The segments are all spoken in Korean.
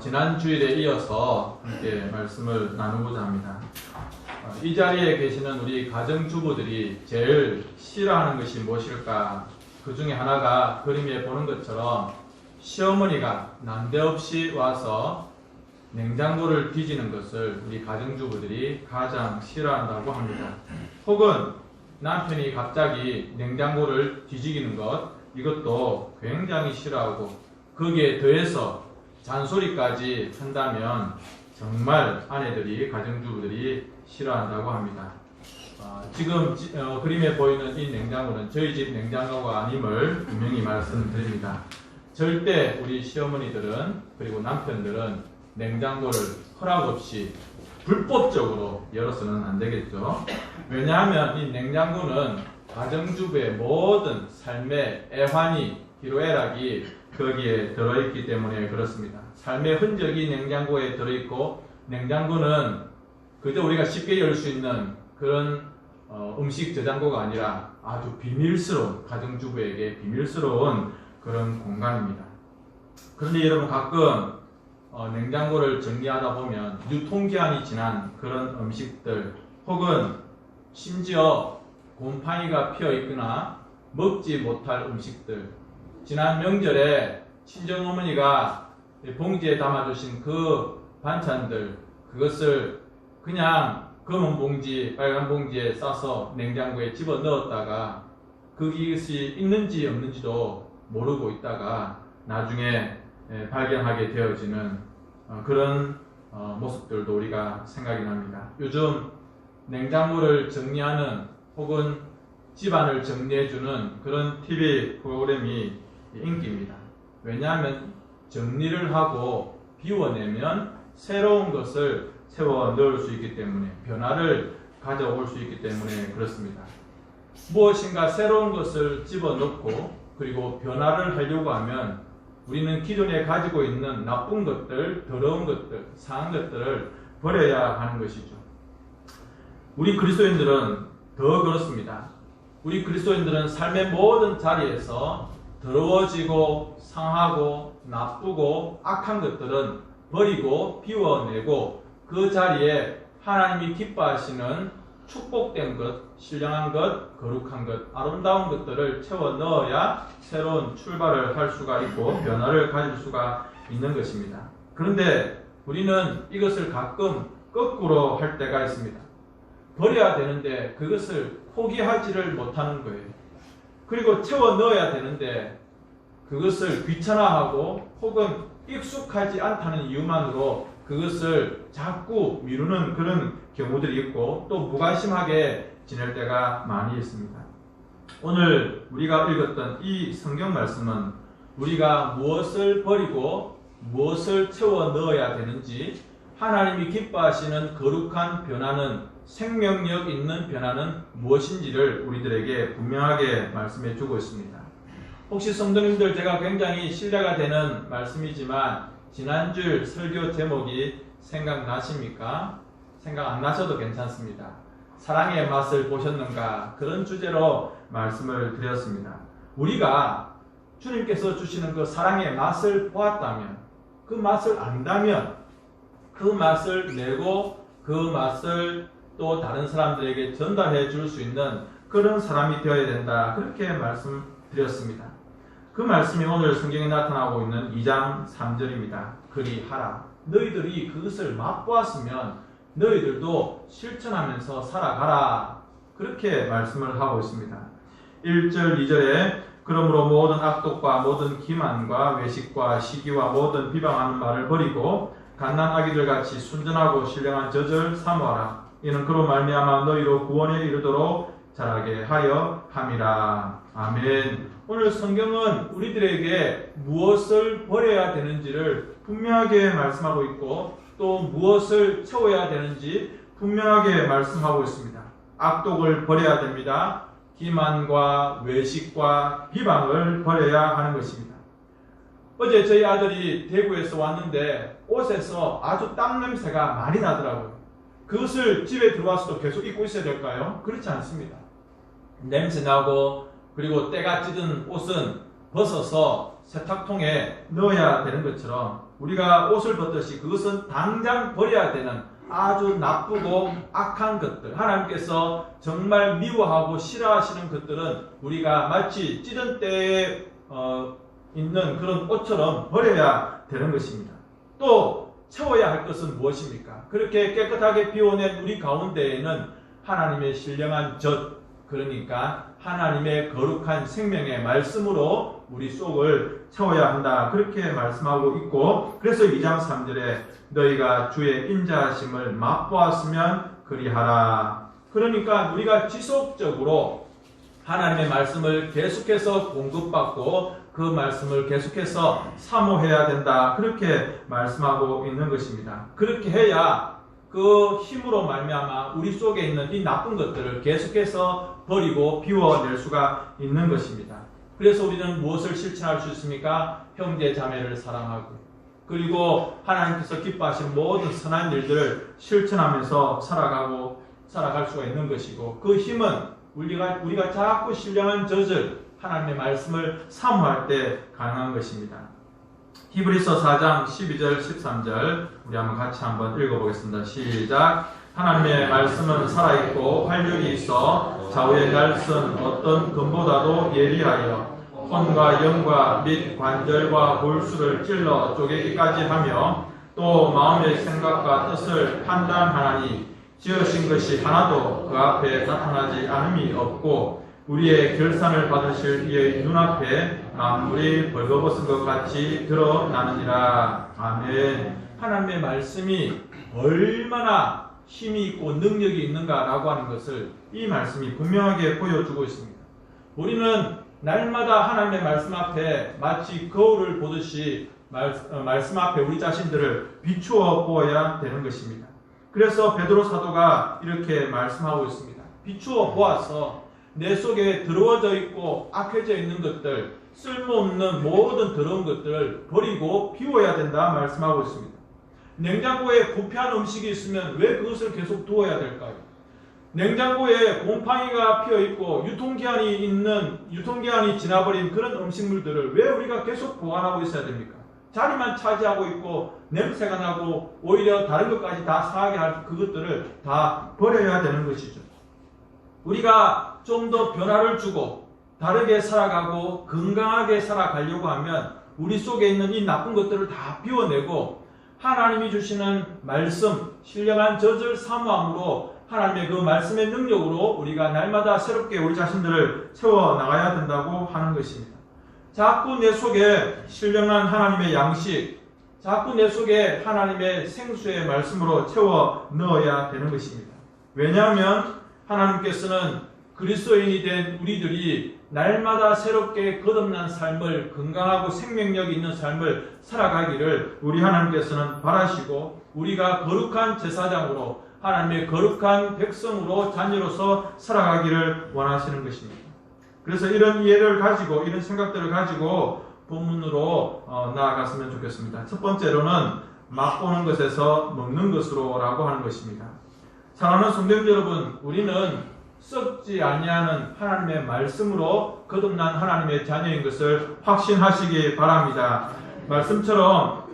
지난 주일에 이어서 함께 말씀을 나누고자 합니다. 이 자리에 계시는 우리 가정주부들이 제일 싫어하는 것이 무엇일까? 그 중에 하나가 그림에 보는 것처럼 시어머니가 난데없이 와서 냉장고를 뒤지는 것을 우리 가정주부들이 가장 싫어한다고 합니다. 혹은 남편이 갑자기 냉장고를 뒤지기는 것, 이것도 굉장히 싫어하고 거기에 더해서 잔소리까지 한다면 정말 아내들이, 가정주부들이 싫어한다고 합니다. 지금 그림에 보이는 이 냉장고는 저희 집 냉장고가 아님을 분명히 말씀드립니다. 절대 우리 시어머니들은, 그리고 남편들은 냉장고를 허락 없이 불법적으로 열어서는 안 되겠죠. 왜냐하면 이 냉장고는 가정주부의 모든 삶의 애환이, 희로애락이 거기에 들어있기 때문에 그렇습니다. 삶의 흔적이 냉장고에 들어있고, 냉장고는 그저 우리가 쉽게 열 수 있는 그런 음식 저장고가 아니라 아주 비밀스러운, 가정주부에게 비밀스러운 그런 공간입니다. 그런데 여러분, 가끔 냉장고를 정리하다 보면 유통기한이 지난 그런 음식들, 혹은 심지어 곰팡이가 피어 있거나 먹지 못할 음식들, 지난 명절에 친정어머니가 봉지에 담아주신 그 반찬들, 그것을 그냥 검은 봉지, 빨간 봉지에 싸서 냉장고에 집어넣었다가 그것이 있는지 없는지도 모르고 있다가 나중에 발견하게 되어지는 그런 모습들도 우리가 생각이 납니다. 요즘 냉장고를 정리하는, 혹은 집안을 정리해주는 그런 TV 프로그램이 인기입니다. 왜냐하면 정리를 하고 비워내면 새로운 것을 세워 넣을 수 있기 때문에, 변화를 가져올 수 있기 때문에 그렇습니다. 무엇인가 새로운 것을 집어넣고 그리고 변화를 하려고 하면 우리는 기존에 가지고 있는 나쁜 것들, 더러운 것들, 상한 것들을 버려야 하는 것이죠. 우리 그리스도인들은 더 그렇습니다. 우리 그리스도인들은 삶의 모든 자리에서 더러워지고 상하고 나쁘고 악한 것들은 버리고 비워내고, 그 자리에 하나님이 기뻐하시는 축복된 것, 신령한 것, 거룩한 것, 아름다운 것들을 채워 넣어야 새로운 출발을 할 수가 있고 변화를 가질 수가 있는 것입니다. 그런데 우리는 이것을 가끔 거꾸로 할 때가 있습니다. 버려야 되는데 그것을 포기하지를 못하는 거예요. 그리고 채워 넣어야 되는데 그것을 귀찮아하고 혹은 익숙하지 않다는 이유만으로 그것을 자꾸 미루는 그런 경우들이 있고, 또 무관심하게 지낼 때가 많이 있습니다. 오늘 우리가 읽었던 이 성경 말씀은 우리가 무엇을 버리고 무엇을 채워 넣어야 되는지, 하나님이 기뻐하시는 거룩한 변화는, 생명력 있는 변화는 무엇인지를 우리들에게 분명하게 말씀해 주고 있습니다. 혹시 성도님들, 제가 굉장히 신뢰가 되는 말씀이지만 지난주 설교 제목이 생각나십니까? 생각 안 나셔도 괜찮습니다. 사랑의 맛을 보셨는가? 그런 주제로 말씀을 드렸습니다. 우리가 주님께서 주시는 그 사랑의 맛을 보았다면, 그 맛을 안다면, 그 맛을 내고 그 맛을 또 다른 사람들에게 전달해 줄 수 있는 그런 사람이 되어야 된다, 그렇게 말씀드렸습니다. 그 말씀이 오늘 성경에 나타나고 있는 2장 3절입니다. 그리하라. 너희들이 그것을 맛보았으면 너희들도 실천하면서 살아가라. 그렇게 말씀을 하고 있습니다. 1절, 2절에 그러므로 모든 악독과 모든 기만과 외식과 시기와 모든 비방하는 말을 버리고 갓난아기들 같이 순전하고 신령한 젖을 사모하라. 이는 그로 말미암아 너희로 구원에 이르도록 자라게 하여 함이라. 아멘. 오늘 성경은 우리들에게 무엇을 버려야 되는지를 분명하게 말씀하고 있고, 또 무엇을 채워야 되는지 분명하게 말씀하고 있습니다. 악독을 버려야 됩니다. 기만과 외식과 비방을 버려야 하는 것입니다. 어제 저희 아들이 대구에서 왔는데 옷에서 아주 땀 냄새가 많이 나더라고요. 그것을 집에 들어와서도 계속 입고 있어야 될까요? 그렇지 않습니다. 냄새 나고, 그리고 때가 찌든 옷은 벗어서 세탁통에 넣어야 되는 것처럼 우리가 옷을 벗듯이 그것은 당장 버려야 되는 아주 나쁘고 악한 것들, 하나님께서 정말 미워하고 싫어하시는 것들은 우리가 마치 찌든 때에 있는 그런 옷처럼 버려야 되는 것입니다. 또 채워야 할 것은 무엇입니까? 그렇게 깨끗하게 비워낸 우리 가운데에는 하나님의 신령한 젖, 그러니까 하나님의 거룩한 생명의 말씀으로 우리 속을 채워야 한다, 그렇게 말씀하고 있고, 그래서 2장 3절에 너희가 주의 인자하심을 맛보았으면 그리하라. 그러니까 우리가 지속적으로 하나님의 말씀을 계속해서 공급받고 그 말씀을 계속해서 사모해야 된다, 그렇게 말씀하고 있는 것입니다. 그렇게 해야 그 힘으로 말미암아 우리 속에 있는 이 나쁜 것들을 계속해서 버리고 비워낼 수가 있는 것입니다. 그래서 우리는 무엇을 실천할 수 있습니까? 형제 자매를 사랑하고, 그리고 하나님께서 기뻐하신 모든 선한 일들을 실천하면서 살아갈 수가 있는 것이고, 그 힘은 우리가 자꾸 신령한 젖을, 하나님의 말씀을 사모할 때 가능한 것입니다. 히브리서 4장 12절 13절 우리 같이 한번 읽어보겠습니다. 시작. 하나님의 말씀은 살아있고 활력이 있어 좌우의 날선 어떤 금보다도 예리하여 혼과 영과 및 관절과 골수를 찔러 쪼개기까지 하며 또 마음의 생각과 뜻을 판단하나니 지으신 것이 하나도 그 앞에 나타나지 않음이 없고 우리의 결산을 받으실 이의 눈앞에 만물이 벌거벗은 것 같이 드러나느니라. 아멘. 하나님의 말씀이 얼마나 힘이 있고 능력이 있는가라고 하는 것을 이 말씀이 분명하게 보여주고 있습니다. 우리는 날마다 하나님의 말씀 앞에 마치 거울을 보듯이 말씀 앞에 우리 자신들을 비추어 보아야 되는 것입니다. 그래서 베드로 사도가 이렇게 말씀하고 있습니다. 비추어 보아서 내 속에 더러워져 있고 악해져 있는 것들, 쓸모없는 모든 더러운 것들을 버리고 비워야 된다 말씀하고 있습니다. 냉장고에 부패한 음식이 있으면 왜 그것을 계속 두어야 될까요? 냉장고에 곰팡이가 피어 있고 유통기한이 지나버린 그런 음식물들을 왜 우리가 계속 보관하고 있어야 됩니까? 자리만 차지하고 있고 냄새가 나고 오히려 다른 것까지 다 상하게 할 그것들을 다 버려야 되는 것이죠. 우리가 좀 더 변화를 주고 다르게 살아가고 건강하게 살아가려고 하면 우리 속에 있는 이 나쁜 것들을 다 비워내고 하나님이 주시는 말씀, 신령한 젖을 사모함으로 하나님의 그 말씀의 능력으로 우리가 날마다 새롭게 우리 자신들을 채워나가야 된다고 하는 것입니다. 자꾸 내 속에 신령한 하나님의 양식, 자꾸 내 속에 하나님의 생수의 말씀으로 채워 넣어야 되는 것입니다. 왜냐하면 하나님께서는 그리스도인이 된 우리들이 날마다 새롭게 거듭난 삶을, 건강하고 생명력이 있는 삶을 살아가기를 우리 하나님께서는 바라시고 우리가 거룩한 제사장으로 하나님의 거룩한 백성으로 자녀로서 살아가기를 원하시는 것입니다. 그래서 이런 이해를 가지고 이런 생각들을 가지고 본문으로 나아갔으면 좋겠습니다. 첫 번째로는 맛보는 것에서 먹는 것으로 라고 하는 것입니다. 사랑하는 성도님들 여러분, 우리는 썩지 아니하는 하나님의 말씀으로 거듭난 하나님의 자녀인 것을 확신하시기 바랍니다. 말씀처럼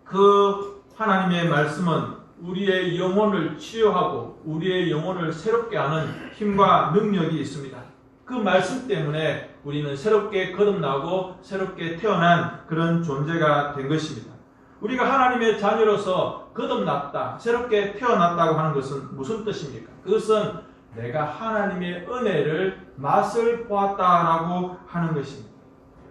그 하나님의 말씀은 우리의 영혼을 치유하고 우리의 영혼을 새롭게 하는 힘과 능력이 있습니다. 그 말씀 때문에 우리는 새롭게 거듭나고 새롭게 태어난 그런 존재가 된 것입니다. 우리가 하나님의 자녀로서 거듭났다, 새롭게 태어났다고 하는 것은 무슨 뜻입니까? 그것은 내가 하나님의 은혜를 맛을 보았다라고 하는 것입니다.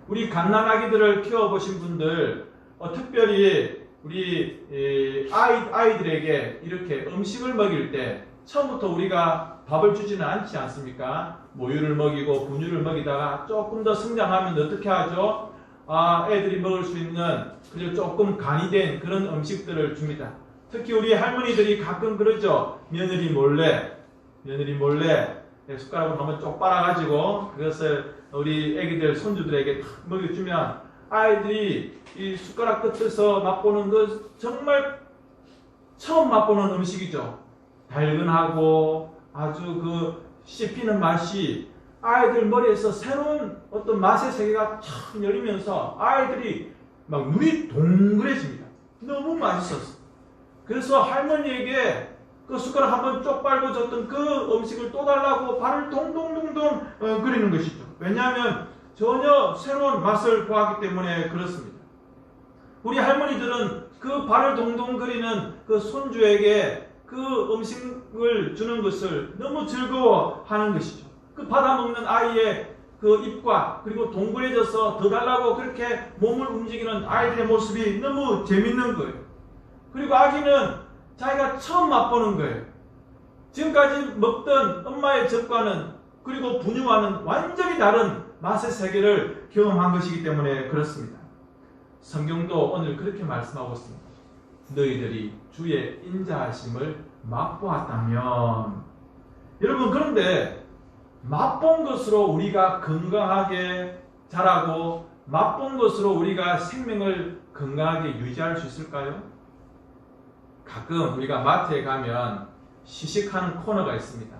우리 갓난아기들을 키워보신 분들, 특별히 우리 아이들에게 이렇게 음식을 먹일 때 처음부터 우리가 밥을 주지는 않지 않습니까? 모유를 먹이고 분유를 먹이다가 조금 더 성장하면 어떻게 하죠? 애들이 먹을 수 있는 그저 조금 간이 된 그런 음식들을 줍니다. 특히 우리 할머니들이 가끔 그러죠. 며느리 몰래 숟가락으로 한번 쪽 빨아가지고 그것을 우리 애기들, 손주들에게 먹여주면 아이들이 이 숟가락 끝에서 맛보는 것 정말 처음 맛보는 음식이죠. 달근하고 아주 그 씹히는 맛이 아이들 머리에서 새로운 어떤 맛의 세계가 참 열리면서 아이들이 막 눈이 동그래집니다. 너무 맛있었어. 그래서 할머니에게 그 숟가락 한번 쪽 빨고 줬던 그 음식을 또 달라고 발을 동동동동 그리는 것이죠. 왜냐하면 전혀 새로운 맛을 보았기 때문에 그렇습니다. 우리 할머니들은 그 발을 동동 그리는 그 손주에게 그 음식을 주는 것을 너무 즐거워하는 것이죠. 그 받아먹는 아이의 그 입과 그리고 동그래져서 더 달라고 그렇게 몸을 움직이는 아이들의 모습이 너무 재밌는 거예요. 그리고 아기는 자기가 처음 맛보는 거예요. 지금까지 먹던 엄마의 젖과는 그리고 분유와는 완전히 다른 맛의 세계를 경험한 것이기 때문에 그렇습니다. 성경도 오늘 그렇게 말씀하고 있습니다. 너희들이 주의 인자하심을 맛보았다면. 여러분, 그런데 맛본 것으로 우리가 건강하게 자라고 맛본 것으로 우리가 생명을 건강하게 유지할 수 있을까요? 가끔 우리가 마트에 가면 시식하는 코너가 있습니다.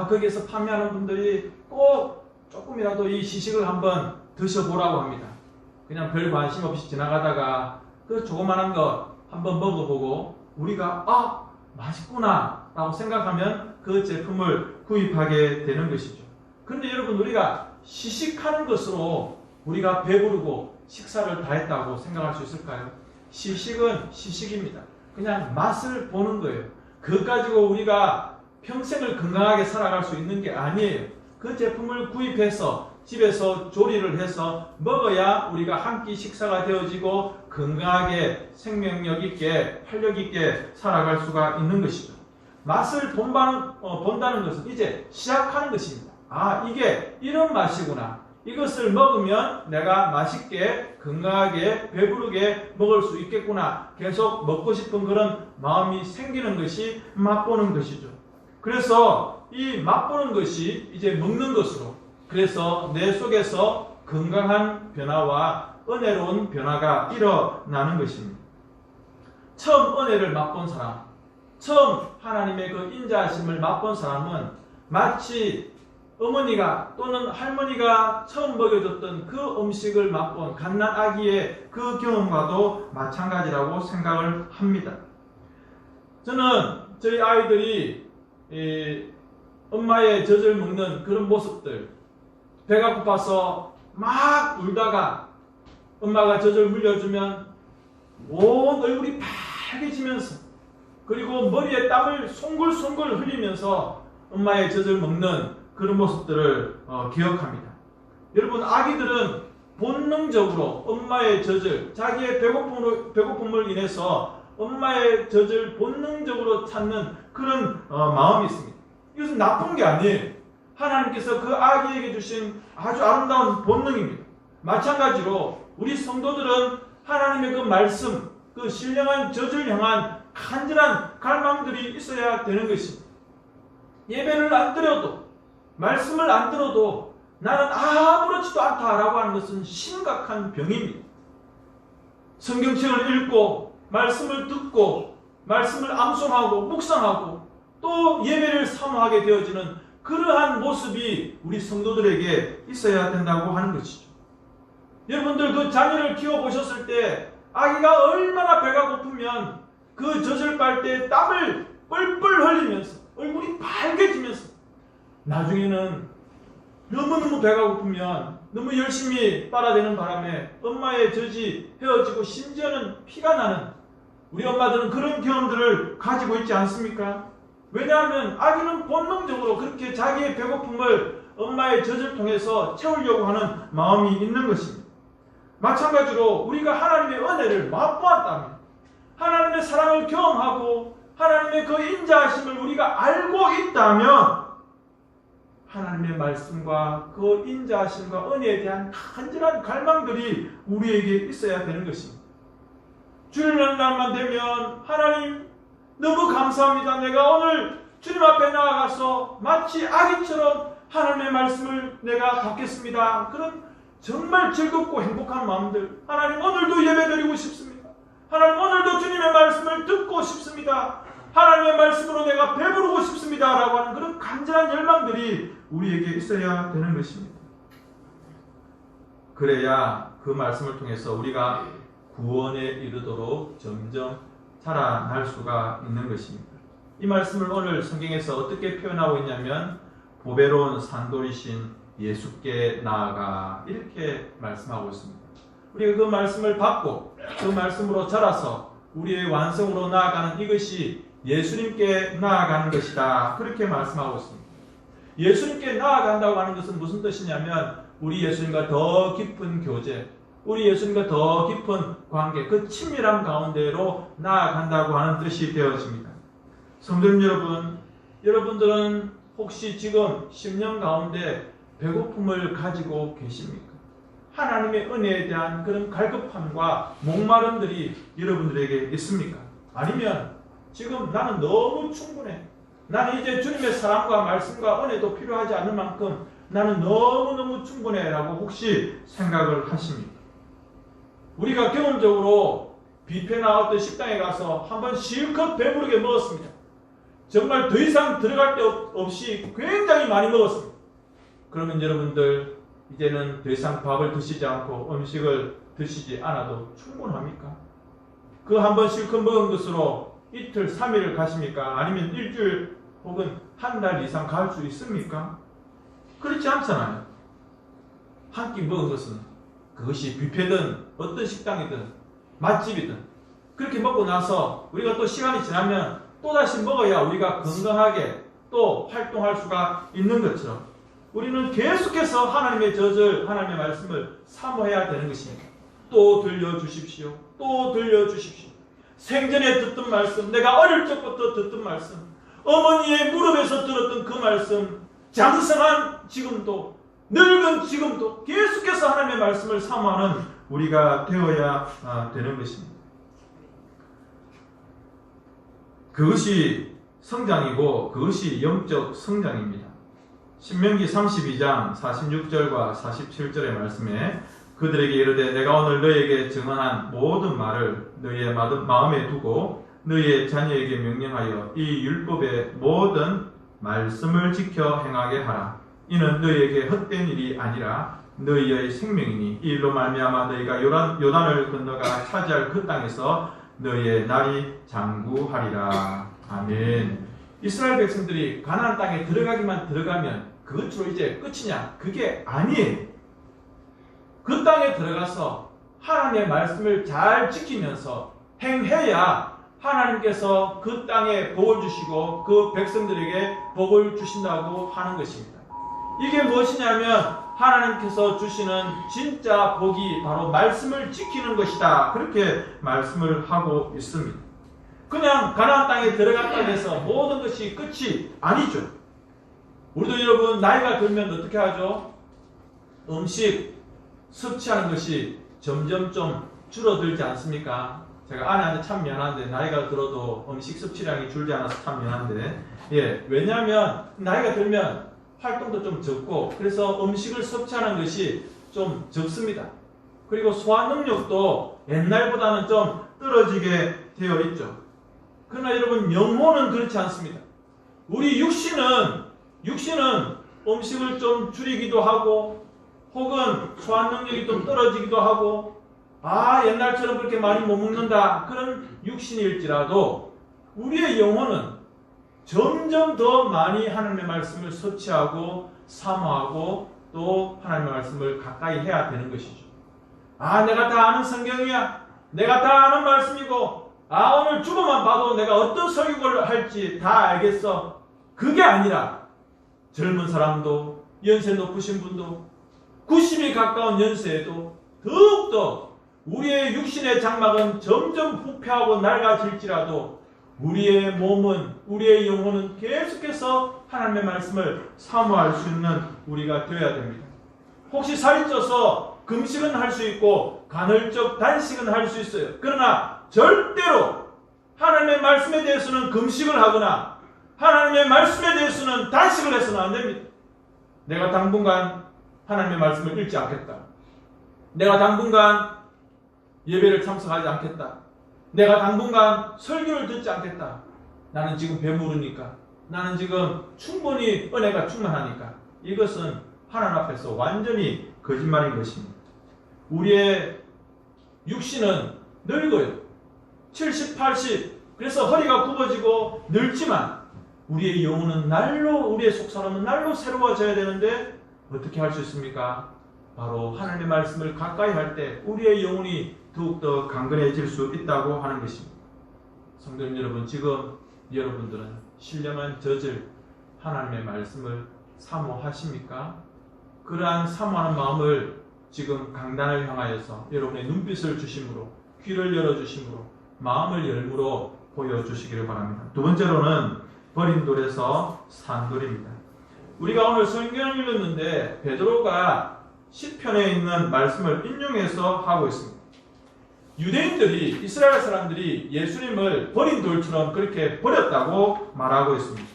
거기에서 판매하는 분들이 꼭 조금이라도 이 시식을 한번 드셔보라고 합니다. 그냥 별 관심 없이 지나가다가 그 조그만한 거 한번 먹어보고 우리가 맛있구나 라고 생각하면 그 제품을 구입하게 되는 것이죠. 그런데 여러분, 우리가 시식하는 것으로 우리가 배부르고 식사를 다 했다고 생각할 수 있을까요? 시식은 시식입니다. 그냥 맛을 보는 거예요. 그것 가지고 우리가 평생을 건강하게 살아갈 수 있는 게 아니에요. 그 제품을 구입해서 집에서 조리를 해서 먹어야 우리가 한 끼 식사가 되어지고 건강하게 생명력 있게 활력 있게 살아갈 수가 있는 것이죠. 맛을 본다는 것은 이제 시작하는 것입니다. 이게 이런 맛이구나. 이것을 먹으면 내가 맛있게 건강하게 배부르게 먹을 수 있겠구나. 계속 먹고 싶은 그런 마음이 생기는 것이 맛보는 것이죠. 그래서 이 맛보는 것이 이제 먹는 것으로, 그래서 내 속에서 건강한 변화와 은혜로운 변화가 일어나는 것입니다. 처음 은혜를 맛본 사람, 처음 하나님의 그 인자하심을 맛본 사람은 마치 어머니가 또는 할머니가 처음 먹여줬던 그 음식을 맛본 갓난 아기의 그 경험과도 마찬가지라고 생각을 합니다. 저는 저희 아이들이 엄마의 젖을 먹는 그런 모습들, 배가 고파서 막 울다가 엄마가 젖을 물려주면 온 얼굴이 빨개지면서 그리고 머리에 땀을 송글송글 흘리면서 엄마의 젖을 먹는 그런 모습들을 기억합니다. 여러분, 아기들은 본능적으로 엄마의 젖을, 자기의 배고픔을 인해서 엄마의 젖을 본능적으로 찾는 그런 마음이 있습니다. 이것은 나쁜 게 아니에요. 하나님께서 그 아기에게 주신 아주 아름다운 본능입니다. 마찬가지로 우리 성도들은 하나님의 그 말씀, 그 신령한 젖을 향한 간절한 갈망들이 있어야 되는 것입니다. 예배를 안 드려도, 말씀을 안 들어도 나는 아무렇지도 않다라고 하는 것은 심각한 병입니다. 성경책을 읽고 말씀을 듣고 말씀을 암송하고 묵상하고 또 예배를 사모하게 되어지는 그러한 모습이 우리 성도들에게 있어야 된다고 하는 것이죠. 여러분들 그 자녀를 키워보셨을 때 아기가 얼마나 배가 고프면 그 젖을 빨 때 땀을 뻘뻘 흘리면서 얼굴이 빨개지면서 나중에는 너무너무 배가 고프면 너무 열심히 빨아대는 바람에 엄마의 젖이 헤어지고 심지어는 피가 나는 우리 엄마들은 그런 경험들을 가지고 있지 않습니까? 왜냐하면 아기는 본능적으로 그렇게 자기의 배고픔을 엄마의 젖을 통해서 채우려고 하는 마음이 있는 것입니다. 마찬가지로 우리가 하나님의 은혜를 맛보았다면, 하나님의 사랑을 경험하고 하나님의 그 인자하심을 우리가 알고 있다면 하나님의 말씀과 그 인자하심과 은혜에 대한 간절한 갈망들이 우리에게 있어야 되는 것입니다. 주일날 날만 되면 하나님 너무 감사합니다. 내가 오늘 주님 앞에 나아가서 마치 아기처럼 하나님의 말씀을 내가 받겠습니다. 그런 정말 즐겁고 행복한 마음들, 하나님 오늘도 예배드리고 싶습니다. 하나님 오늘도 주님의 말씀을 듣고 싶습니다. 하나님의 말씀으로 내가 배부르고 싶습니다 라고 하는 그런 간절한 열망들이 우리에게 있어야 되는 것입니다. 그래야 그 말씀을 통해서 우리가 구원에 이르도록 점점 자라날 수가 있는 것입니다. 이 말씀을 오늘 성경에서 어떻게 표현하고 있냐면 보배로운 산돌이신 예수께 나아가 이렇게 말씀하고 있습니다. 우리가 그 말씀을 받고 그 말씀으로 자라서 우리의 완성으로 나아가는 이것이 예수님께 나아가는 것이다. 그렇게 말씀하고 있습니다. 예수님께 나아간다고 하는 것은 무슨 뜻이냐면 우리 예수님과 더 깊은 교제, 우리 예수님과 더 깊은 관계, 그 친밀한 가운데로 나아간다고 하는 뜻이 되어집니다. 성도님 여러분, 여러분들은 혹시 지금 10년 가운데 배고픔을 가지고 계십니까? 하나님의 은혜에 대한 그런 갈급함과 목마름들이 여러분들에게 있습니까? 아니면 지금 나는 너무 충분해. 나는 이제 주님의 사랑과 말씀과 은혜도 필요하지 않을 만큼 나는 너무너무 충분해 라고 혹시 생각을 하십니까? 우리가 경험적으로 뷔페 나왔던 식당에 가서 한번 실컷 배부르게 먹었습니다. 정말 더 이상 들어갈 데 없이 굉장히 많이 먹었습니다. 그러면 여러분들 이제는 더 이상 밥을 드시지 않고 음식을 드시지 않아도 충분합니까? 그 한번 실컷 먹은 것으로 이틀, 3일을 가십니까? 아니면 일주일 혹은 한 달 이상 갈 수 있습니까? 그렇지 않잖아요. 한 끼 먹은 것은 그것이 뷔페든 어떤 식당이든 맛집이든 그렇게 먹고 나서 우리가 또 시간이 지나면 또다시 먹어야 우리가 건강하게 또 활동할 수가 있는 것처럼 우리는 계속해서 하나님의 젖을, 하나님의 말씀을 사모해야 되는 것입니다. 또 들려주십시오. 또 들려주십시오. 생전에 듣던 말씀, 내가 어릴 적부터 듣던 말씀, 어머니의 무릎에서 들었던 그 말씀, 장성한 지금도, 늙은 지금도 계속해서 하나님의 말씀을 사모하는 우리가 되어야 되는 것입니다. 그것이 성장이고 그것이 영적 성장입니다. 신명기 32장 46절과 47절의 말씀에 그들에게 이르되 내가 오늘 너희에게 증언한 모든 말을 너희의 마음에 두고 너희의 자녀에게 명령하여 이 율법의 모든 말씀을 지켜 행하게 하라. 이는 너희에게 헛된 일이 아니라 너희의 생명이니 이 일로 말미암아 너희가 요단을 건너가 차지할 그 땅에서 너희의 날이 장구하리라. 아멘. 이스라엘 백성들이 가나안 땅에 들어가기만 들어가면 그것으로 이제 끝이냐? 그게 아니에요. 그 땅에 들어가서 하나님의 말씀을 잘 지키면서 행해야 하나님께서 그 땅에 복을 주시고 그 백성들에게 복을 주신다고 하는 것입니다. 이게 무엇이냐면 하나님께서 주시는 진짜 복이 바로 말씀을 지키는 것이다. 그렇게 말씀을 하고 있습니다. 그냥 가나안 땅에 들어갔다고 해서 모든 것이 끝이 아니죠. 우리도 여러분 나이가 들면 어떻게 하죠? 음식 섭취하는 것이 점점 좀 줄어들지 않습니까? 제가 아내한테 참 미안한데 나이가 들어도 음식 섭취량이 줄지 않아서 참 미안한데 왜냐하면 나이가 들면 활동도 좀 적고 그래서 음식을 섭취하는 것이 좀 적습니다. 그리고 소화 능력도 옛날보다는 좀 떨어지게 되어 있죠. 그러나 여러분 영혼은 그렇지 않습니다. 우리 육신은 음식을 좀 줄이기도 하고 혹은 소화 능력이 좀 떨어지기도 하고 옛날처럼 그렇게 많이 못 먹는다 그런 육신일지라도 우리의 영혼은 점점 더 많이 하나님의 말씀을 섭취하고 사모하고 또 하나님의 말씀을 가까이 해야 되는 것이죠. 내가 다 아는 성경이야. 내가 다 아는 말씀이고 오늘 주보만 봐도 내가 어떤 설교를 할지 다 알겠어. 그게 아니라 젊은 사람도 연세 높으신 분도 90이 가까운 연세에도 더욱더 우리의 육신의 장막은 점점 부패하고 낡아질지라도 우리의 몸은 우리의 영혼은 계속해서 하나님의 말씀을 사모할 수 있는 우리가 되어야 됩니다. 혹시 살이 쪄서 금식은 할 수 있고 간헐적 단식은 할 수 있어요. 그러나 절대로 하나님의 말씀에 대해서는 금식을 하거나 하나님의 말씀에 대해서는 단식을 해서는 안 됩니다. 내가 당분간 하나님의 말씀을 읽지 않겠다. 내가 당분간 예배를 참석하지 않겠다. 내가 당분간 설교를 듣지 않겠다. 나는 지금 배부르니까, 나는 지금 충분히 은혜가 충만하니까. 이것은 하나님 앞에서 완전히 거짓말인 것입니다. 우리의 육신은 늙어요. 70, 80. 그래서 허리가 굽어지고 늙지만 우리의 영혼은 날로, 우리의 속사람은 날로 새로워져야 되는데 어떻게 할 수 있습니까? 바로 하나님의 말씀을 가까이 할 때 우리의 영혼이 더욱더 강건해질 수 있다고 하는 것입니다. 성도 여러분, 지금 여러분들은 신령한 젖을 하나님의 말씀을 사모하십니까? 그러한 사모하는 마음을 지금 강단을 향하여서 여러분의 눈빛을 주심으로, 귀를 열어주심으로, 마음을 열므로 보여주시기를 바랍니다. 두 번째로는 버린 돌에서 산 돌입니다. 우리가 오늘 성경을 읽었는데 베드로가 시편에 있는 말씀을 인용해서 하고 있습니다. 유대인들이, 이스라엘 사람들이 예수님을 버린 돌처럼 그렇게 버렸다고 말하고 있습니다.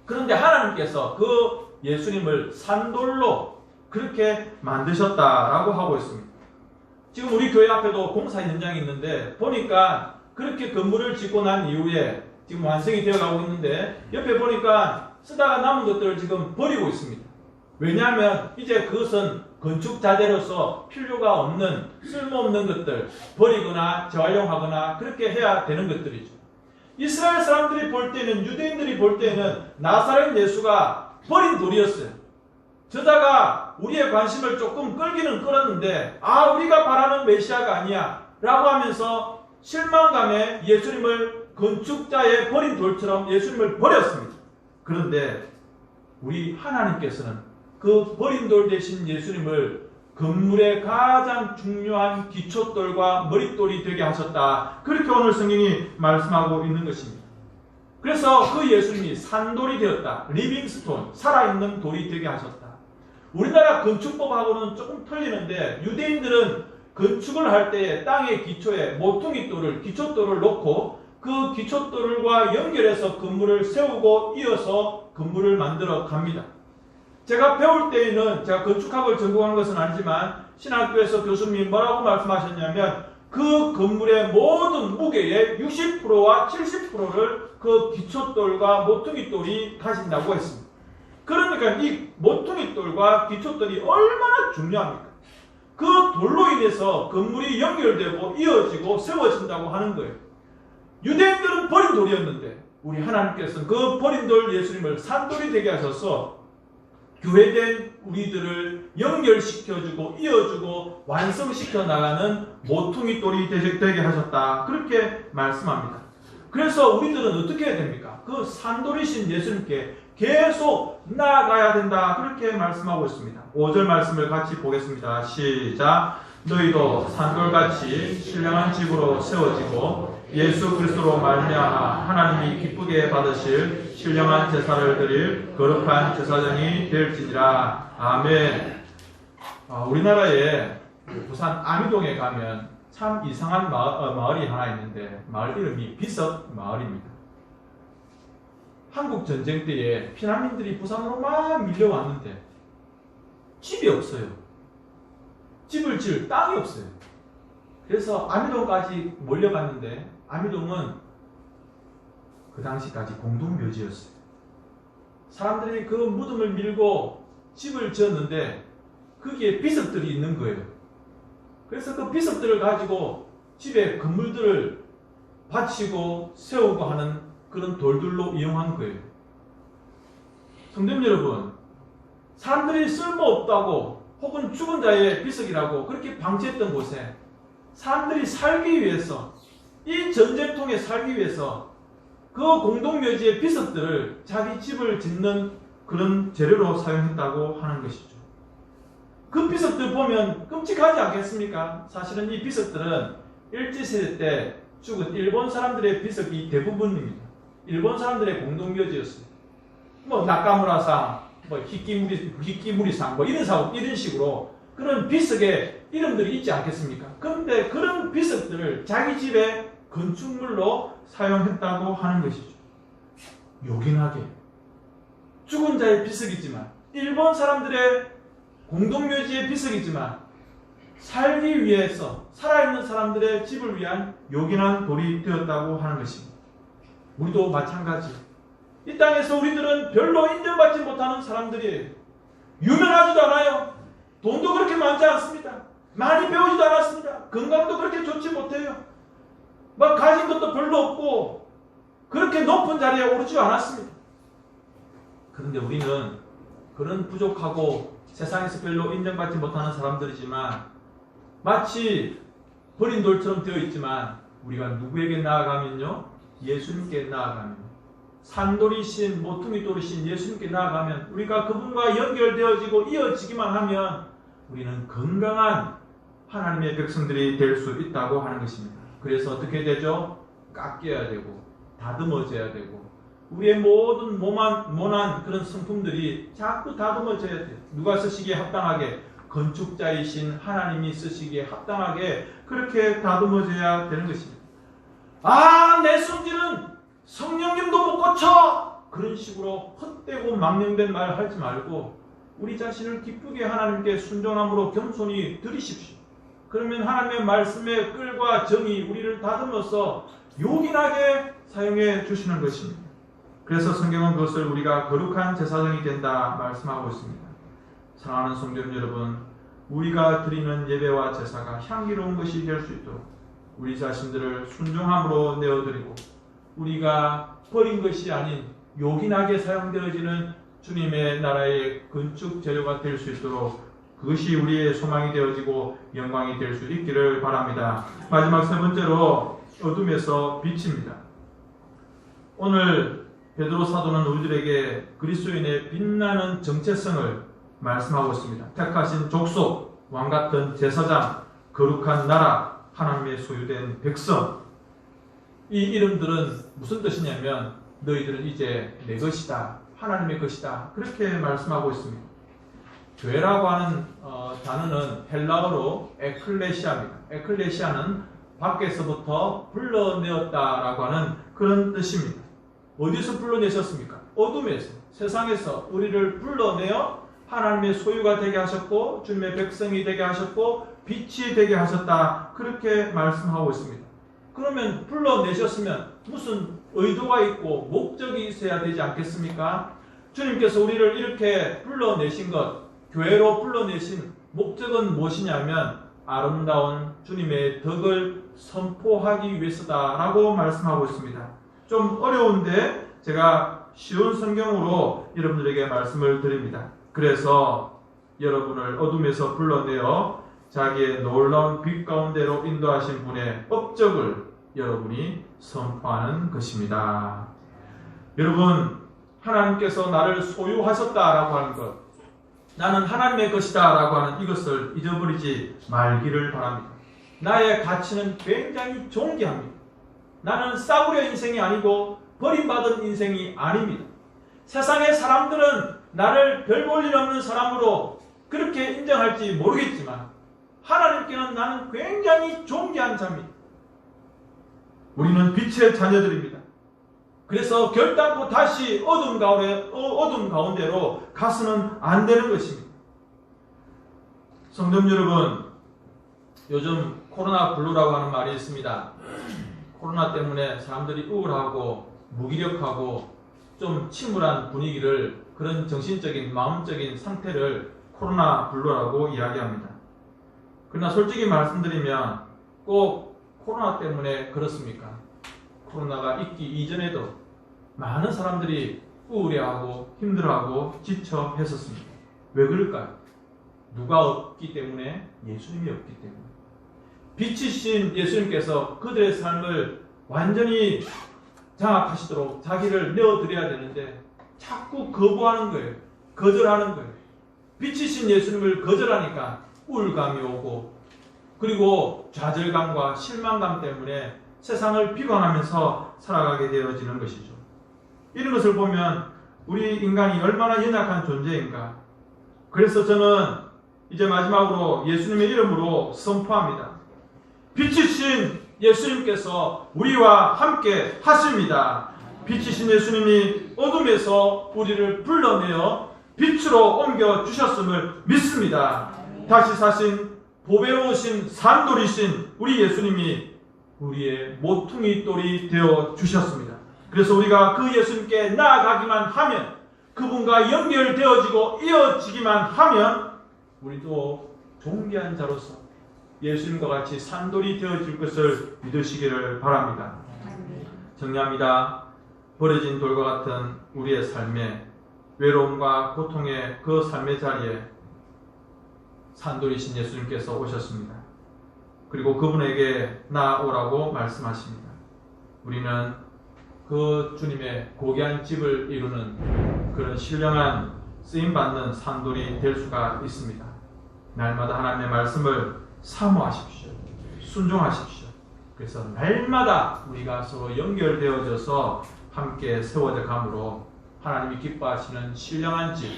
그런데 하나님께서 그 예수님을 산돌로 그렇게 만드셨다라고 하고 있습니다. 지금 우리 교회 앞에도 공사 현장이 있는데 보니까 그렇게 건물을 짓고 난 이후에 지금 완성이 되어가고 있는데 옆에 보니까 쓰다가 남은 것들을 지금 버리고 있습니다. 왜냐하면 이제 그것은 건축 자재로서 필요가 없는, 쓸모없는 것들 버리거나 재활용하거나 그렇게 해야 되는 것들이죠. 이스라엘 사람들이 볼 때는, 유대인들이 볼 때는 나사렛 예수가 버린 돌이었어요. 저자가 우리의 관심을 조금 끌기는 끌었는데 우리가 바라는 메시아가 아니야 라고 하면서 실망감에 예수님을 건축자의 버린 돌처럼 예수님을 버렸습니다. 그런데 우리 하나님께서는 그 버린 돌 대신 예수님을 건물의 가장 중요한 기초돌과 머릿돌이 되게 하셨다. 그렇게 오늘 성경이 말씀하고 있는 것입니다. 그래서 그 예수님이 산돌이 되었다. 리빙스톤, 살아있는 돌이 되게 하셨다. 우리나라 건축법하고는 조금 틀리는데 유대인들은 건축을 할 때에 땅의 기초에 모퉁이 돌을, 기초돌을 놓고 그 기초돌과 연결해서 건물을 세우고 이어서 건물을 만들어 갑니다. 제가 배울 때에는, 제가 건축학을 전공한 것은 아니지만 신학교에서 교수님이 뭐라고 말씀하셨냐면 그 건물의 모든 무게의 60%와 70%를 그 기초돌과 모퉁이돌이 가진다고 했습니다. 그러니까 이 모퉁이돌과 기초돌이 얼마나 중요합니까? 그 돌로 인해서 건물이 연결되고 이어지고 세워진다고 하는 거예요. 유대인들은 버린 돌이었는데 우리 하나님께서는 그 버린 돌 예수님을 산돌이 되게 하셔서 교회된 우리들을 연결시켜주고 이어주고 완성시켜 나가는 모퉁이 돌이 되게 하셨다. 그렇게 말씀합니다. 그래서 우리들은 어떻게 해야 됩니까? 그 산돌이신 예수님께 계속 나아가야 된다. 그렇게 말씀하고 있습니다. 5절 말씀을 같이 보겠습니다. 시작. 너희도 산돌같이 신령한 집으로 세워지고 예수 그리스도로 말미암아 하나님이 기쁘게 받으실 신령한 제사를 드릴 거룩한 제사장이 될지니라. 아멘. 우리나라에 부산 아미동에 가면 참 이상한 마을이 하나 있는데 마을 이름이 비석 마을입니다. 한국 전쟁 때에 피난민들이 부산으로 막 밀려왔는데 집이 없어요. 집을 지을 땅이 없어요. 그래서 아미동까지 몰려갔는데 아미동은 그 당시까지 공동묘지였어요. 사람들이 그 무덤을 밀고 집을 지었는데 거기에 비석들이 있는 거예요. 그래서 그 비석들을 가지고 집에 건물들을 받치고 세우고 하는 그런 돌들로 이용한 거예요. 성도님 여러분, 사람들이 쓸모없다고 혹은 죽은 자의 비석이라고 그렇게 방치했던 곳에 사람들이 살기 위해서, 이 전쟁통에 살기 위해서 그 공동묘지의 비석들을 자기 집을 짓는 그런 재료로 사용했다고 하는 것이죠. 그 비석들 보면 끔찍하지 않겠습니까? 사실은 이 비석들은 일제시대 때 죽은 일본 사람들의 비석이 대부분입니다. 일본 사람들의 공동묘지였어요. 나카무라상, 히키무리상, 이런 식으로 그런 비석의 이름들이 있지 않겠습니까? 그런데 그런 비석들을 자기 집의 건축물로 사용했다고 하는 것이죠. 요긴하게 죽은 자의 비석이지만, 일본 사람들의 공동묘지의 비석이지만 살기 위해서 살아있는 사람들의 집을 위한 요긴한 돌이 되었다고 하는 것입니다. 우리도 마찬가지. 이 땅에서 우리들은 별로 인정받지 못하는 사람들이에요. 유명하지도 않아요. 돈도 그렇게 많지 않습니다. 많이 배우지도 않았습니다. 건강도 그렇게 좋지 못해요. 막 가진 것도 별로 없고 그렇게 높은 자리에 오르지 않았습니다. 그런데 우리는 그런 부족하고 세상에서 별로 인정받지 못하는 사람들이지만 마치 버린 돌처럼 되어 있지만 우리가 누구에게 나아가면요? 예수님께 나아가면, 산돌이신 모퉁이 돌이신 예수님께 나아가면, 우리가 그분과 연결되어지고 이어지기만 하면 우리는 건강한 하나님의 백성들이 될 수 있다고 하는 것입니다. 그래서 어떻게 되죠? 깎여야 되고 다듬어져야 되고 우리의 모든 모난 그런 성품들이 자꾸 다듬어져야 돼요. 누가 쓰시기에 합당하게? 건축자이신 하나님이 쓰시기에 합당하게 그렇게 다듬어져야 되는 것입니다. 아, 내 성질은 성령님도 못 고쳐! 그런 식으로 헛되고 망령된 말 하지 말고 우리 자신을 기쁘게 하나님께 순종함으로 겸손히 드리십시오. 그러면 하나님의 말씀의 꿀과 정이 우리를 다듬어서 요긴하게 사용해 주시는 것입니다. 그래서 성경은 그것을 우리가 거룩한 제사장이 된다 말씀하고 있습니다. 사랑하는 성도 여러분, 우리가 드리는 예배와 제사가 향기로운 것이 될 수 있도록 우리 자신들을 순종함으로 내어드리고 우리가 버린 것이 아닌 요긴하게 사용되어지는 주님의 나라의 건축 재료가 될 수 있도록 그것이 우리의 소망이 되어지고 영광이 될 수 있기를 바랍니다. 마지막 세 번째로 어둠에서 빛입니다. 오늘 베드로 사도는 우리들에게 그리스도인의 빛나는 정체성을 말씀하고 있습니다. 택하신 족속, 왕같은 제사장, 거룩한 나라, 하나님의 소유된 백성. 이 이름들은 무슨 뜻이냐면 너희들은 이제 내 것이다, 하나님의 것이다, 그렇게 말씀하고 있습니다. 교회라고 하는 단어는 헬라어로 에클레시아입니다. 에클레시아는 밖에서부터 불러내었다라고 하는 그런 뜻입니다. 어디서 불러내셨습니까? 어둠에서, 세상에서 우리를 불러내어 하나님의 소유가 되게 하셨고 주님의 백성이 되게 하셨고 빛이 되게 하셨다, 그렇게 말씀하고 있습니다. 그러면 불러내셨으면 무슨 의도가 있고 목적이 있어야 되지 않겠습니까? 주님께서 우리를 이렇게 불러내신 것, 교회로 불러내신 목적은 무엇이냐면 아름다운 주님의 덕을 선포하기 위해서다라고 말씀하고 있습니다. 좀 어려운데 제가 쉬운 성경으로 여러분들에게 말씀을 드립니다. 그래서 여러분을 어둠에서 불러내어 자기의 놀라운 빛 가운데로 인도하신 분의 업적을 여러분이 선포하는 것입니다. 여러분, 하나님께서 나를 소유하셨다라고 하는 것, 나는 하나님의 것이다 라고 하는 이것을 잊어버리지 말기를 바랍니다. 나의 가치는 굉장히 존귀합니다. 나는 싸구려 인생이 아니고 버림받은 인생이 아닙니다. 세상의 사람들은 나를 별 볼 일 없는 사람으로 그렇게 인정할지 모르겠지만 하나님께는 나는 굉장히 존귀한 자입니다. 우리는 빛의 자녀들입니다. 그래서 결단코 다시 어둠 가운데로 가서는 안 되는 것입니다. 성도 여러분, 요즘 코로나 블루라고 하는 말이 있습니다. 코로나 때문에 사람들이 우울하고 무기력하고 좀 침울한 분위기를, 그런 정신적인 마음적인 상태를 코로나 블루라고 이야기합니다. 그러나 솔직히 말씀드리면 꼭 코로나 때문에 그렇습니까? 코로나가 있기 이전에도 많은 사람들이 우울해하고 힘들어하고 지쳐 했었습니다. 왜 그럴까요? 누가 없기 때문에? 예수님이 없기 때문에. 빛이신 예수님께서 그들의 삶을 완전히 장악하시도록 자기를 내어드려야 되는데 자꾸 거부하는 거예요. 거절하는 거예요. 빛이신 예수님을 거절하니까 우울감이 오고, 그리고 좌절감과 실망감 때문에 세상을 비관하면서 살아가게 되어지는 것이죠. 이런 것을 보면 우리 인간이 얼마나 연약한 존재인가. 그래서 저는 이제 마지막으로 예수님의 이름으로 선포합니다. 빛이신 예수님께서 우리와 함께 하십니다. 빛이신 예수님이 어둠에서 우리를 불러내어 빛으로 옮겨주셨음을 믿습니다. 다시 사신 보배로우신 산돌이신 우리 예수님이 우리의 모퉁이 돌이 되어 주셨습니다. 그래서 우리가 그 예수님께 나아가기만 하면, 그분과 연결되어지고 이어지기만 하면 우리도 존귀한 자로서 예수님과 같이 산돌이 되어질 것을 믿으시기를 바랍니다. 정리합니다. 버려진 돌과 같은 우리의 삶에, 외로움과 고통의 그 삶의 자리에 산돌이신 예수님께서 오셨습니다. 그리고 그분에게 나아오라고 말씀하십니다. 우리는 그 주님의 고귀한 집을 이루는 그런 신령한 쓰임받는 산돌이 될 수가 있습니다. 날마다 하나님의 말씀을 사모하십시오. 순종하십시오. 그래서 날마다 우리가 서로 연결되어져서 함께 세워져 감으로 하나님이 기뻐하시는 신령한 집,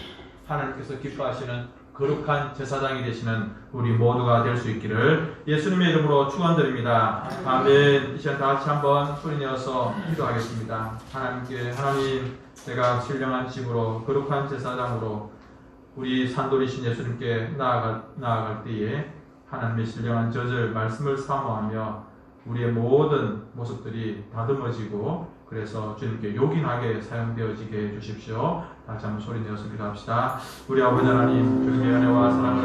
하나님께서 기뻐하시는 거룩한 제사장이 되시는 우리 모두가 될 수 있기를 예수님의 이름으로 축원드립니다. 아멘. 이 시간 다 같이 한번 소리내어서 기도하겠습니다. 하나님, 제가 신령한 집으로 거룩한 제사장으로 우리 산돌이신 예수님께 나아갈 때에 하나님의 신령한 젖을 말씀을 사모하며 우리의 모든 모습들이 다듬어지고 그래서 주님께 요긴하게 사용되어지게 해주십시오. 다시 한번 소리 내어서 기도합시다. 우리 아버지 하나님, 주님의 은혜와 사랑을